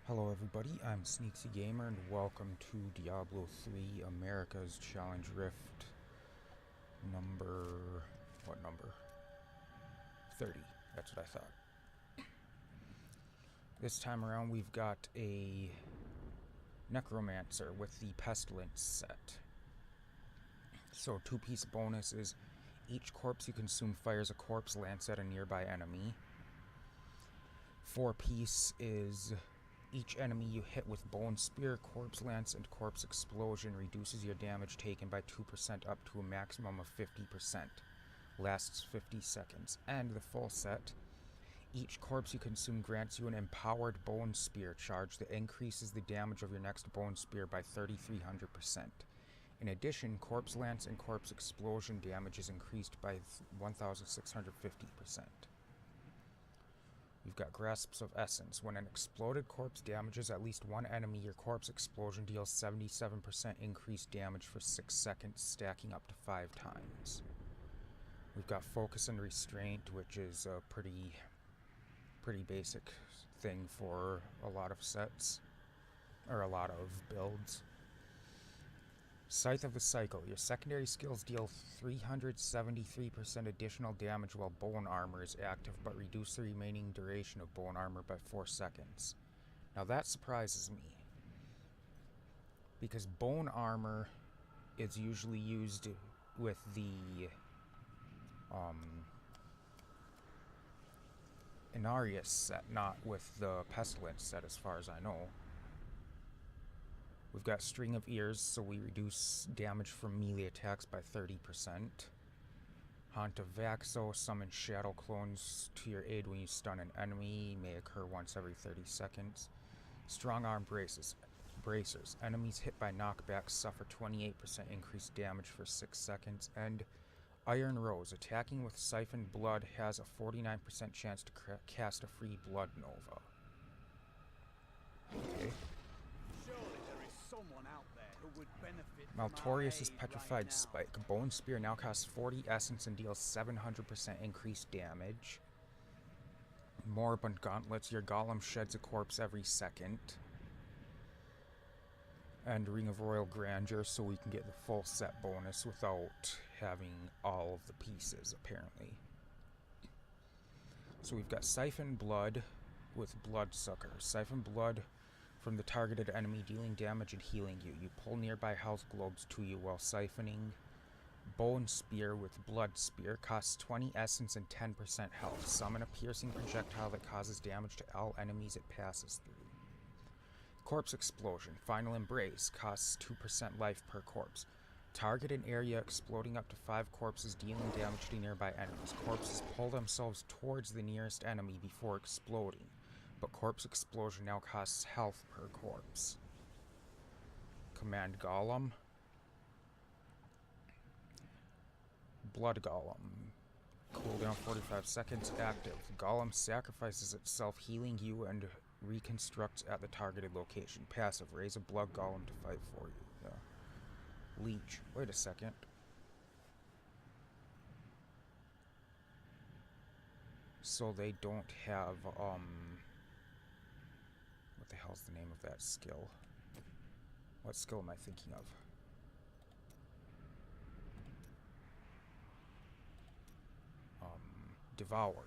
Hello everybody, I'm Sneaksy Gamer and welcome to Diablo 3 America's Challenge Rift number... what number? 30, that's what I thought. This time around we've got a Necromancer with the Pestilence set. So 2-piece bonus is each corpse you consume fires a corpse lance at a nearby enemy. 4-piece is each enemy you hit with Bone Spear, Corpse Lance, and Corpse Explosion reduces your damage taken by 2% up to a maximum of 50%. Lasts 50 seconds. And the full set, each corpse you consume grants you an empowered Bone Spear charge that increases the damage of your next Bone Spear by 3,300%. In addition, Corpse Lance and Corpse Explosion damage is increased by 1,650%. We've got Grasps of Essence. When an exploded corpse damages at least one enemy, your Corpse Explosion deals 77% increased damage for 6 seconds, stacking up to 5 times. We've got Focus and Restraint, which is a pretty basic thing for a lot of sets, or a lot of builds. Scythe of the Cycle. Your secondary skills deal 373% additional damage while Bone Armor is active, but reduce the remaining duration of Bone Armor by 4 seconds. Now that surprises me, because Bone Armor is usually used with the Inarius set, not with the Pestilence set as far as I know. We've got String of Ears, so we reduce damage from melee attacks by 30%. Haunt of Vaxo, summon shadow clones to your aid when you stun an enemy, may occur once every 30 seconds. Strong Arm Bracers. Enemies hit by knockbacks suffer 28% increased damage for 6 seconds. And Iron Rose. Attacking with Siphoned Blood has a 49% chance to cast a free Blood Nova. Okay. Maltorius' Petrified Spike. Bone Spear now costs 40 essence and deals 700% increased damage. Moribund Gauntlets. Your golem sheds a corpse every second. And Ring of Royal Grandeur, so we can get the full set bonus without having all of the pieces, apparently. So we've got Siphon Blood with Bloodsucker. Siphon Blood from the targeted enemy, dealing damage and healing you. You pull nearby health globes to you while siphoning. Bone Spear with Blood Spear costs 20 essence and 10% health. Summon a piercing projectile that causes damage to all enemies it passes through. Corpse Explosion. Final Embrace costs 2% life per corpse. Target an area exploding up to 5 corpses, dealing damage to nearby enemies. Corpses pull themselves towards the nearest enemy before exploding, but Corpse Explosion now costs health per corpse. Command Golem. Blood Golem. Cooldown 45 seconds, active. Golem sacrifices itself, healing you and reconstructs at the targeted location. Passive, raise a Blood Golem to fight for you. Yeah. Leech. Wait a second. So they don't have, what the hell's the name of that skill? What skill am I thinking of? Devour.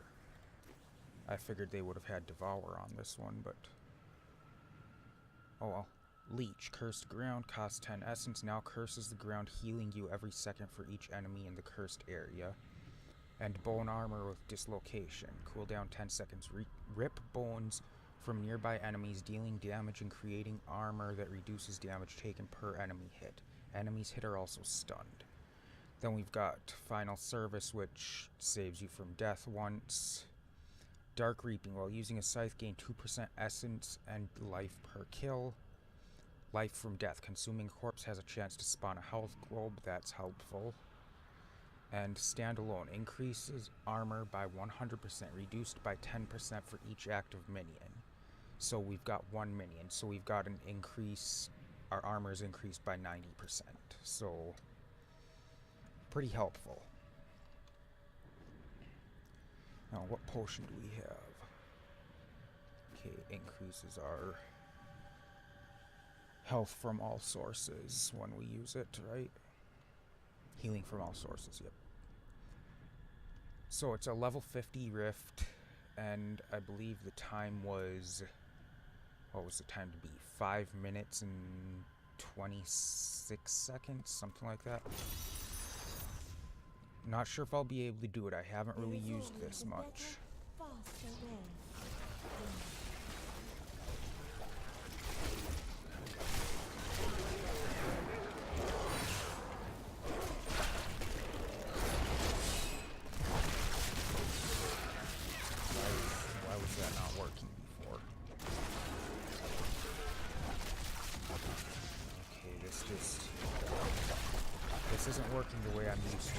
I figured they would have had Devour on this one, but... oh well. Leech. Cursed Ground. Costs 10 essence. Now curses the ground, healing you every second for each enemy in the cursed area. And Bone Armor with Dislocation. Cooldown 10 seconds. Rip bones from nearby enemies, dealing damage and creating armor that reduces damage taken per enemy hit. Enemies hit are also stunned. Then we've got Final Service, which saves you from death once. Dark Reaping. While using a scythe, gain 2% essence and life per kill. Life from death. Consuming a corpse has a chance to spawn a health globe. That's helpful. And Standalone. Increases armor by 100%, reduced by 10% for each active minion. So we've got one minion. So we've got an increase. Our armor is increased by 90%. So pretty helpful. Now, what potion do we have? Okay, increases our health from all sources when we use it, right? Healing from all sources, yep. So it's a level 50 rift, and I believe the time was... What was the time to beat? 5 minutes and 26 seconds? Something like that. Not sure if I'll be able to do it. I haven't really used this much. Why was that not working before? Okay, this isn't working the way I'm used to.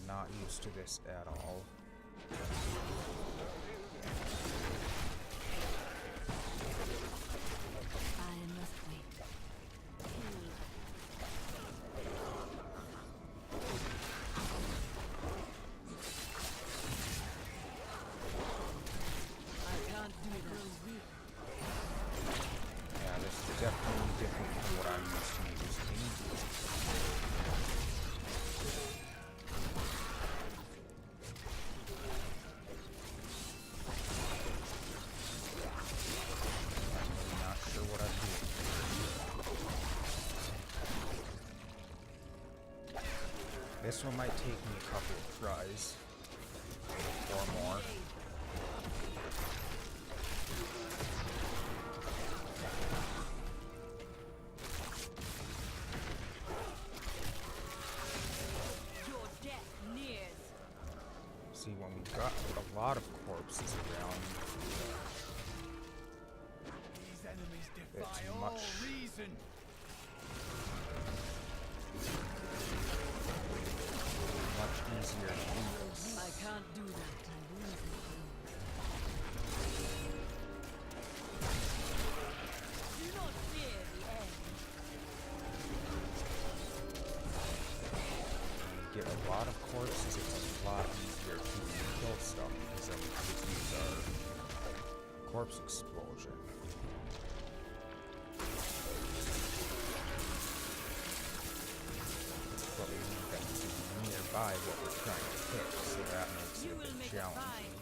Not used to this at all. Definitely different from what I'm used to using. I'm really not sure what I'm doing. This one might take me a couple of tries or more. See, when we've got a lot of corpses around, these enemies defy it's all reason. Much easier to do this. I can't do that. Do not fear the end. When you get a lot of corpses, it's a lot easier to kill stuff because then we can just use our corpse explosion. But we need them to be nearby what we're trying to hit, so that makes it a bit challenging.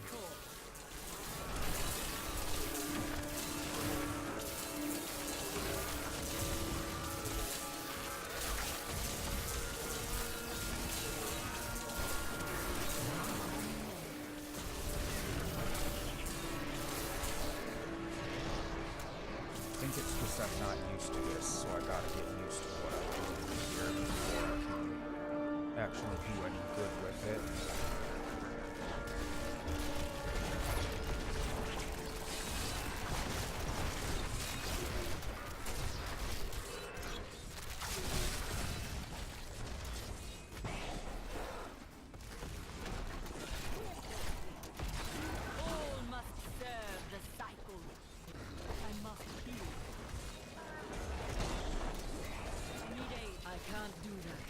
I think it's just I'm not used to this, so I gotta get used to what I'm doing here before I can actually do any good with it. All must serve the cycle. I must heal. Need aid. I can't do that.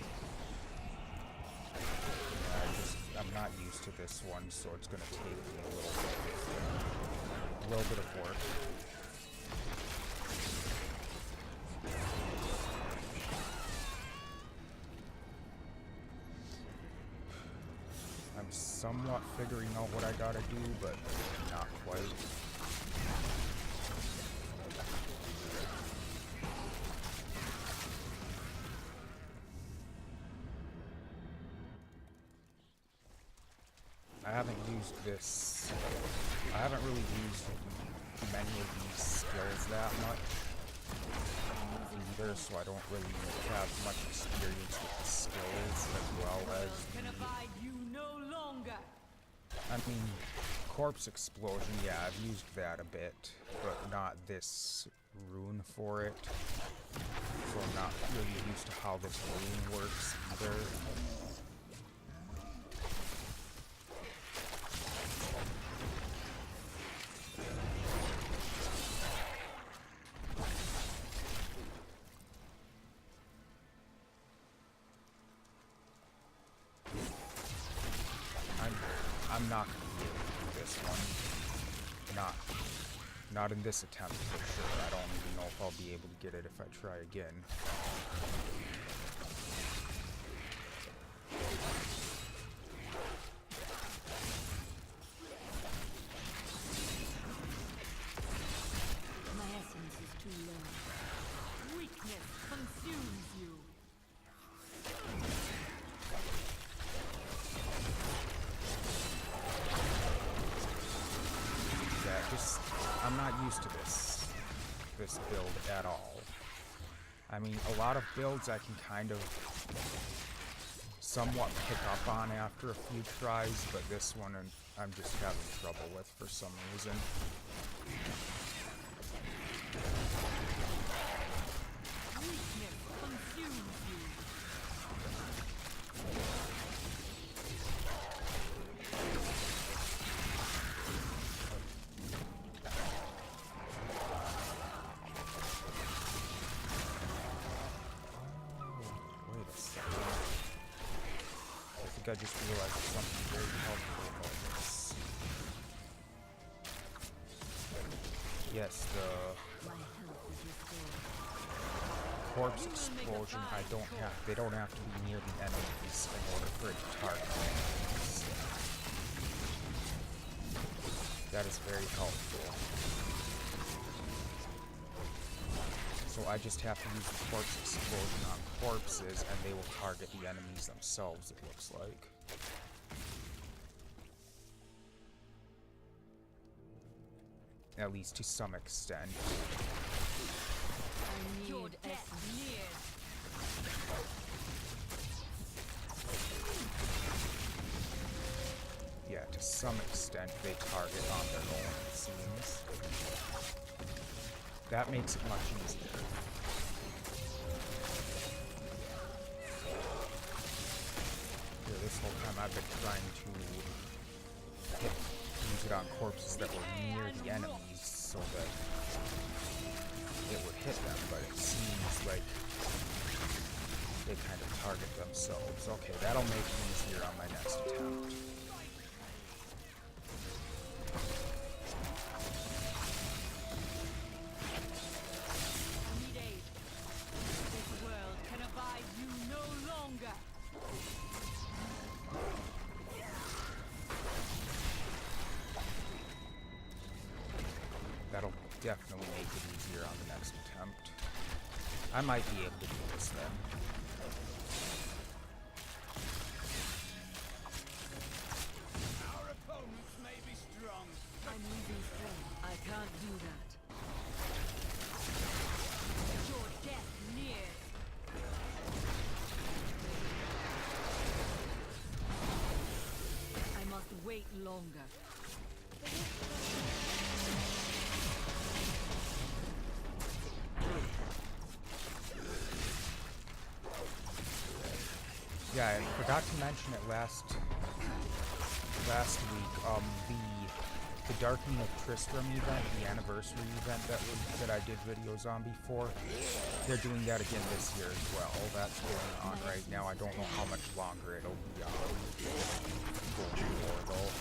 I'm not used to this one, so it's gonna take me a little bit of work. I'm somewhat figuring out what I gotta do, but not quite. I haven't used this. I haven't really used many of these skills that much either, so I don't really have much experience with the skills as well as Can abide you no longer. I mean, corpse explosion, yeah, I've used that a bit, but not this rune for it. So I'm not really used to how this rune works either. I'm not going to be able to do this one. Not in this attempt for sure. I don't even know if I'll be able to get it if I try again. My essence is too low. Weakness consumes you. I'm not used to this build at all. I mean, a lot of builds I can kind of somewhat pick up on after a few tries, but this one I'm just having trouble with for some reason. Weakness consumes you. I just realized something very helpful about this. Yes, the corpse explosion, they don't have to be near the enemies in order for it to target enemies. That is very helpful. So I just have to use the corpse explosion on corpses and they will target the enemies themselves, it looks like. At least to some extent. Your death nears. Yeah, to some extent they target on their own, it seems. That makes it much easier. Yeah, this whole time I've been trying to use it on corpses that were near the enemies so that it would hit them, but it seems like they kind of target themselves. Okay, that'll make it easier on my next attempt. That'll definitely make it easier on the next attempt. I might be able to do this then. Our opponents may be strong. I'm losing strength. I can't do that. Your death nears. I must wait longer. Yeah, I forgot to mention it last week. The Darkening of Tristram event, the anniversary event that I did videos on before, they're doing that again this year as well. That's going on right now. I don't know how much longer it'll be on for though.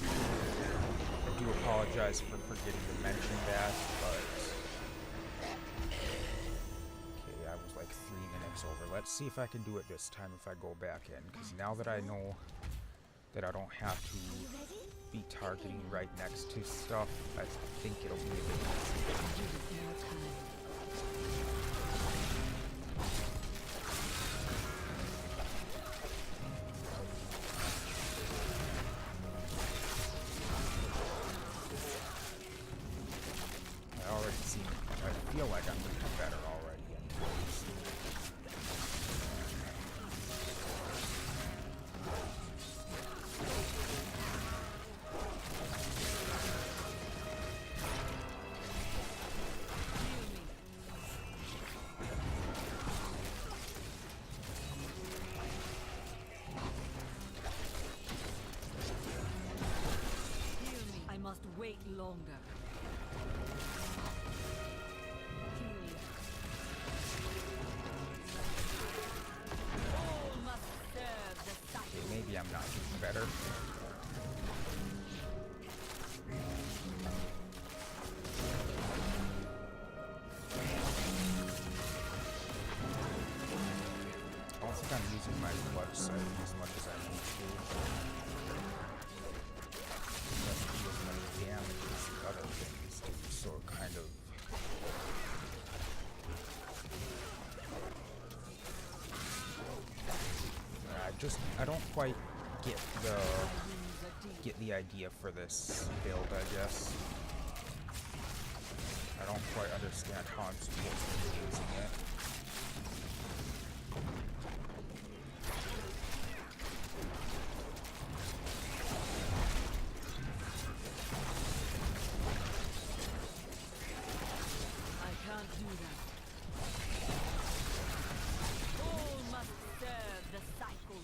I do apologize for forgetting to mention that, but okay, I was like 3 minutes over. Let's see if I can do it this time if I go back in, because now that I know that I don't have to be targeting right next to stuff, I think it'll be a bit easier. I feel like I'm getting better already anyways. I must wait longer. Maybe I'm not doing better. I don't think I'm using my clutch sight as much as I need to. It doesn't do as much damage as the other things do, so it kind of... I don't quite get the idea for this build, I guess. I don't quite understand how I'm supposed to be using it. I can't do that. All must serve the cycle.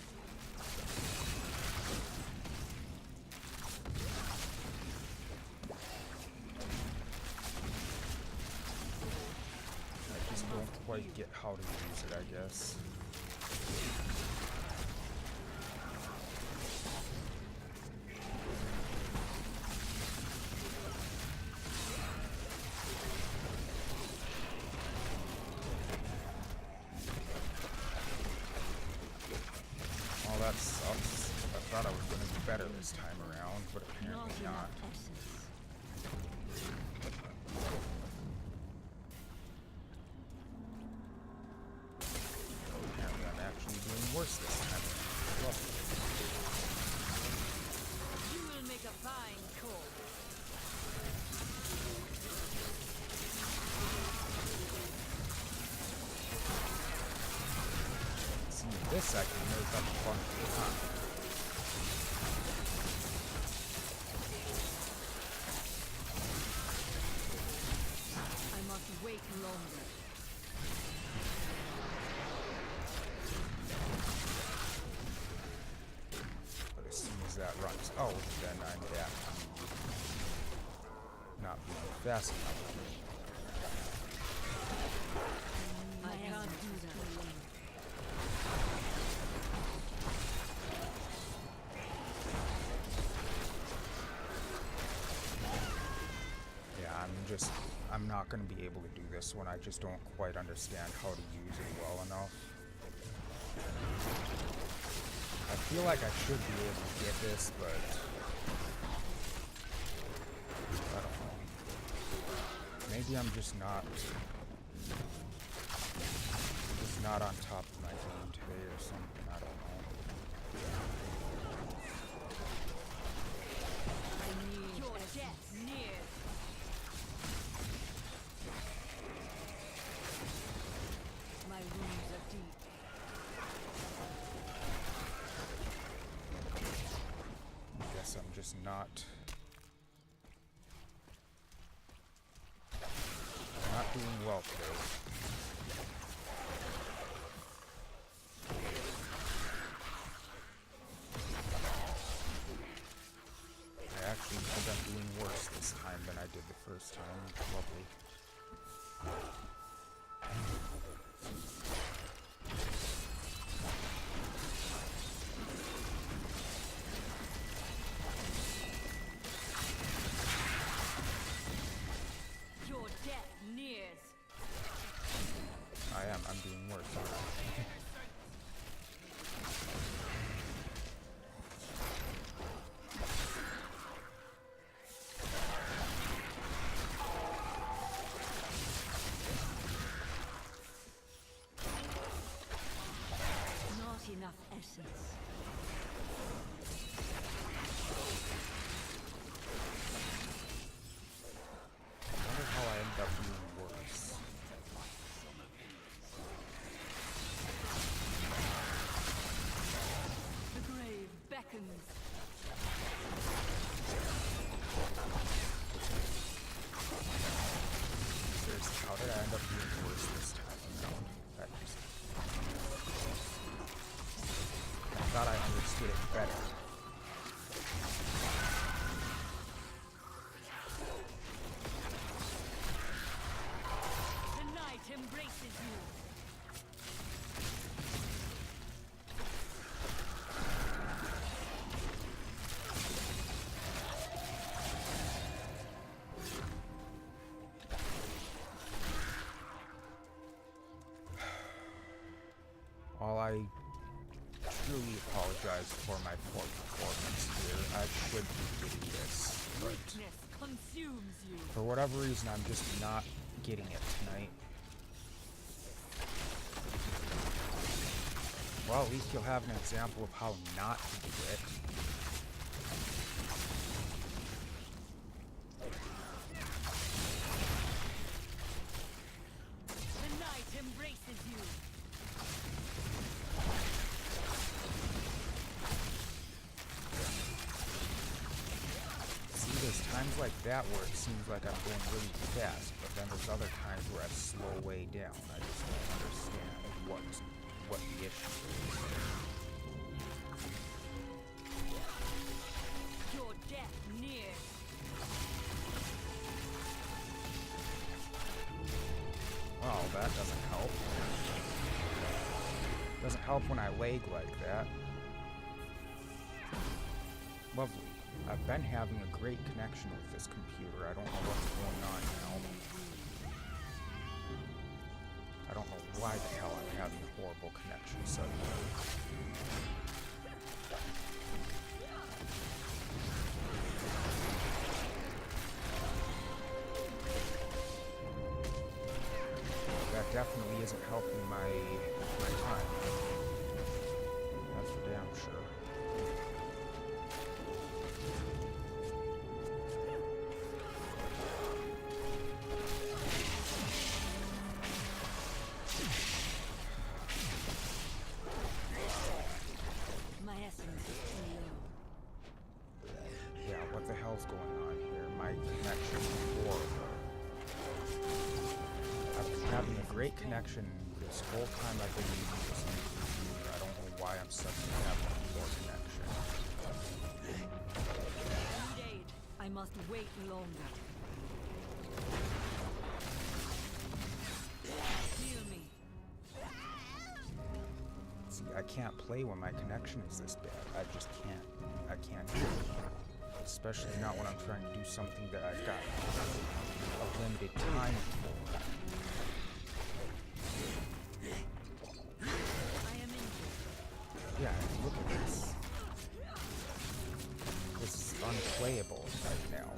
I just don't quite get how to use it, I guess. Well, that sucks. I thought I was going to be better this time around, but apparently not. Apparently I'm actually doing worse this time around. Well, You will make a fine call. see, this I can make up a bunch of time. I must wait longer. But as soon as that runs out, then I'm back to not being fast enough. I can't do that. Yeah, I'm not going to be able to do this one. I just don't quite understand how to use it well enough. I feel like I should be able to get this, but I don't know. Maybe I'm just not on top of my game today or something. I don't know. I need your death near. My wounds are deep. I guess I'm just not doing well today. I actually think I'm doing worse this time than I did the first time. Lovely. Your death nears. I'm doing worse, aren't I? Not enough essence. I wonder how I end up doing worse. The grave beckons. Seriously, how did I end up doing worse this time around? I thought While I truly apologize for my poor performance here, I should be getting this, but Weakness consumes you. for whatever reason, I'm just not getting it tonight. Well, at least you'll have an example of how not to do it. The night embraces you. See, there's times like that where it seems like I'm going really fast, but then there's other times where I slow way down. I just don't understand what the issue is. Your death nears. Well, that doesn't help. Doesn't help when I lag like that. Lovely. I've been having a great connection with this computer. I don't know what's going on now. I don't know why the hell I'm having a horrible connection suddenly. That definitely isn't helping my time. That's for damn sure. My essence is too low. Yeah, what the hell's going on here? My connection is horrible. I've been having a great connection this whole time I've been using this new computer. I don't know why I'm suddenly having a poor connection. I need aid. I must wait longer. Heal me. See, I can't play when my connection is this bad. I just can't. I can't do it. Especially not when I'm trying to do something that I've got a limited time for. I am injured. Yeah, look at this. This is unplayable right now.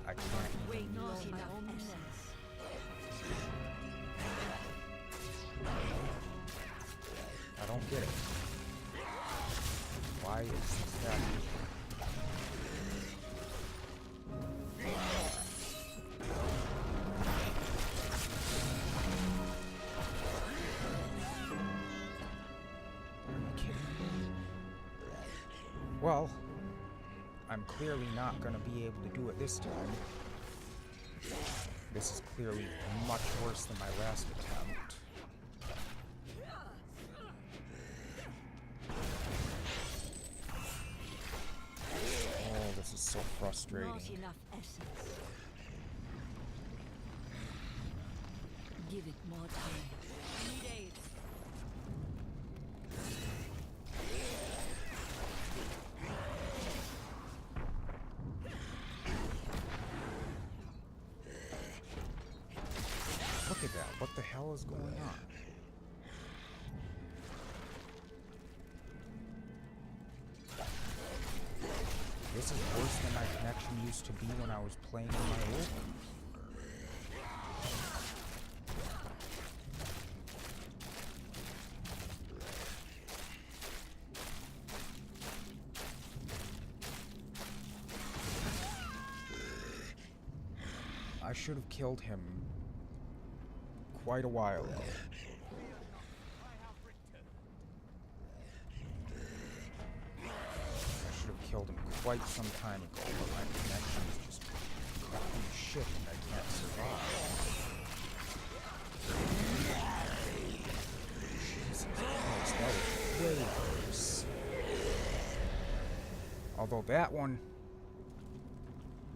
I can't Wait, even not use it. enough essence. I don't get it. Why is this happening? Are you kidding me? Well, I'm clearly not going to be able to do it this time. This is clearly much worse than my last attempt. Oh, this is so frustrating. Not enough essence. Give it more time. I need aid. Look at that. What the hell is going on? This is worse than my connection used to be when I was playing on my old computer. I should have killed him quite a while ago. I should have killed him quite some time ago, but my connection is just fucking shit and I can't survive. Jesus Christ, that was way worse. Although that one,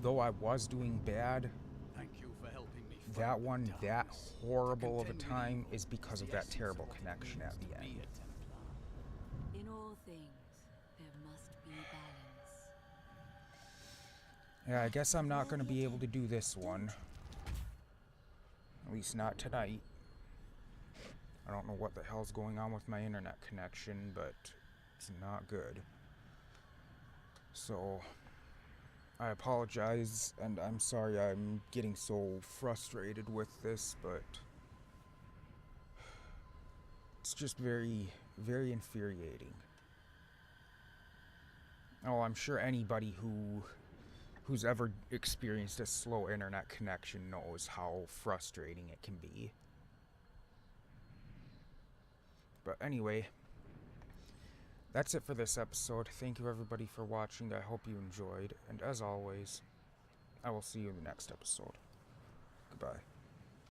though I was doing bad, Thank you for helping me fight that the one, that darkness. horrible of a Contend with time evil is because is of the that essence terrible of what it connection at means the to be end. a Templar. In all things, there must be balance. Yeah, I guess I'm not going to be able to do this one. At least not tonight. I don't know what the hell's going on with my internet connection, but it's not good. So, I apologize, and I'm sorry I'm getting so frustrated with this, but it's just very, very infuriating. Oh, I'm sure anybody who's ever experienced a slow internet connection knows how frustrating it can be. But anyway, that's it for this episode. Thank you everybody for watching. I hope you enjoyed, and as always, I will see you in the next episode. Goodbye.